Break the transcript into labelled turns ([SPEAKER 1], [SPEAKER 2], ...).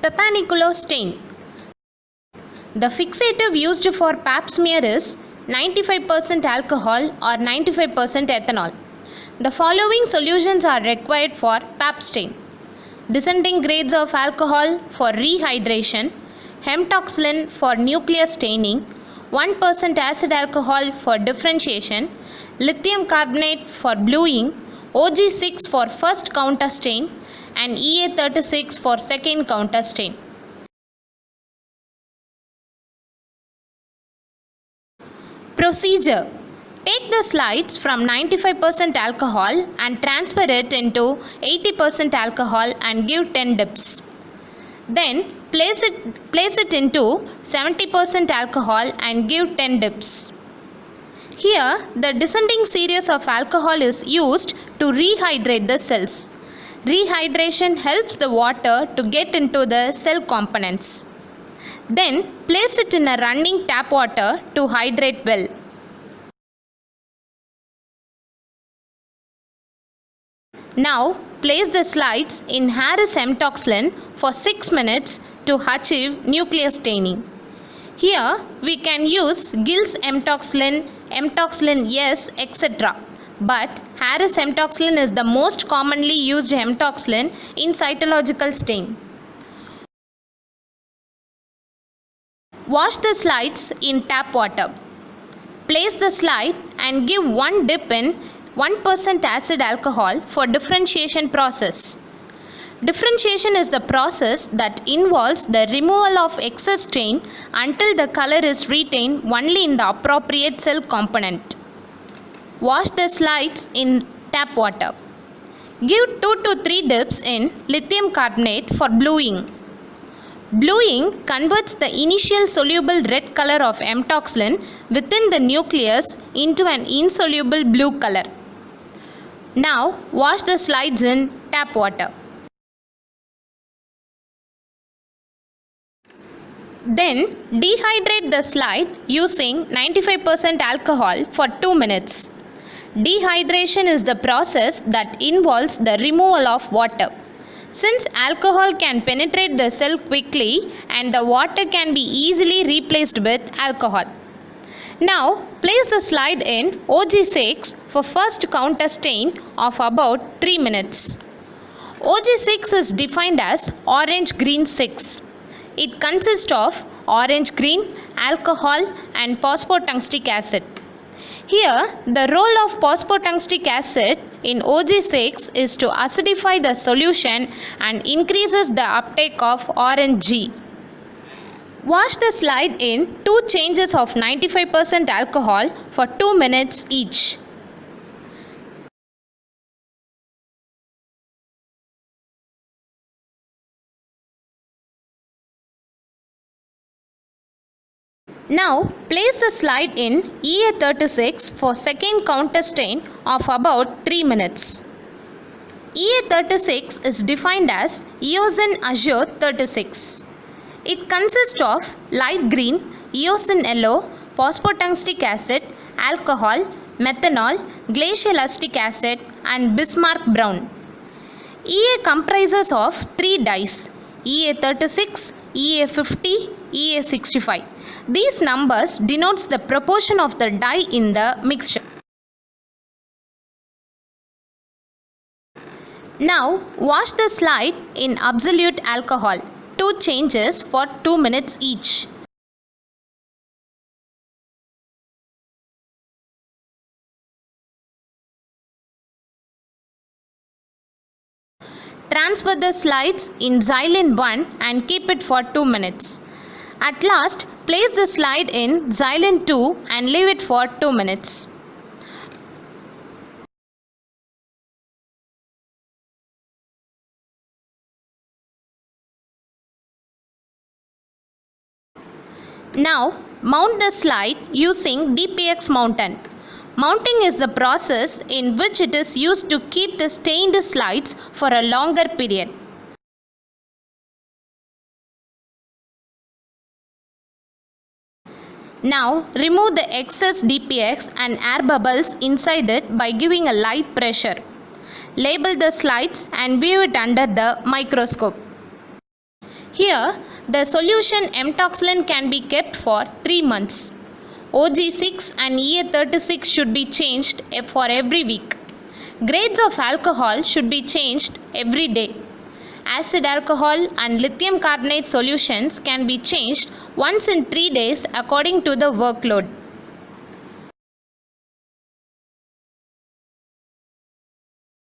[SPEAKER 1] Papa-Nicolau stain. The fixative used for pap smear is 95% alcohol or 95% ethanol. The following solutions are required for pap stain: descending grades of alcohol for rehydration, hemtoxylin for nuclear staining, 1% acid alcohol for differentiation, lithium carbonate for bluing, OG6 for first counter stain, and EA36 for second counter stain. Procedure: take the slides from 95% alcohol and transfer it into 80% alcohol and give 10 dips. Then place it into 70% alcohol and give 10 dips. Here the descending series of alcohol is used to rehydrate the cells. Rehydration helps the water to get into the cell components. Then place it in a running tap water to hydrate well. Now place the slides in Harris hemtoxylin for 6 minutes to achieve nuclear staining. Here we can use Gill's hemtoxylin, hemtoxylin S, etc. But Harris hemtoxylin is the most commonly used hemtoxylin in cytological stain. Wash the slides in tap water. Place the slide and give one dip in 1% acid alcohol for differentiation process. Differentiation is the process that involves the removal of excess stain until the color is retained only in the appropriate cell component. Wash the slides in tap water. Give 2 to 3 dips in lithium carbonate for bluing. Bluing converts the initial soluble red color of hemtoxylin within the nucleus into an insoluble blue color. Now wash the slides in tap water. Then dehydrate the slide using 95% alcohol for 2 minutes. Dehydration is the process that involves the removal of water. Since alcohol can penetrate the cell quickly and the water can be easily replaced with alcohol. Now place the slide in OG6 for first counter stain of about 3 minutes. OG6 is defined as orange green 6. It consists of orange green, alcohol and phosphotungstic acid. Here the role of phosphotungstic acid in OG6 is to acidify the solution and increases the uptake of orange G. Wash the slide in 2 changes of 95% alcohol for 2 minutes each. Now place the slide in EA36 for second counter stain of about 3 minutes. EA36 is defined as eosin azure 36. It consists of light green, eosin yellow, phosphotungstic acid, alcohol, methanol, glacial acetic acid and Bismarck brown. EA comprises of 3 dyes: EA36, EA50, EA65. These numbers denotes the proportion of the dye in the mixture. Now wash the slide in absolute alcohol, 2 changes for 2 minutes each. Transfer the slides in xylene 1 and keep it for 2 minutes. At last, place the slide in xylene 2 and leave it for 2 minutes. Now, mount the slide using DPX mountant. Mounting is the process in which it is used to keep the stained slides for a longer period. Now remove the excess DPX and air bubbles inside it by giving a light pressure. Label the slides and view it under the microscope. Here, the solution amtoxylin can be kept for 3 months. OG6 and EA36 should be changed for every week. Grades of alcohol should be changed every day. Acid alcohol and lithium carbonate solutions can be changed once in 3 days according to the workload.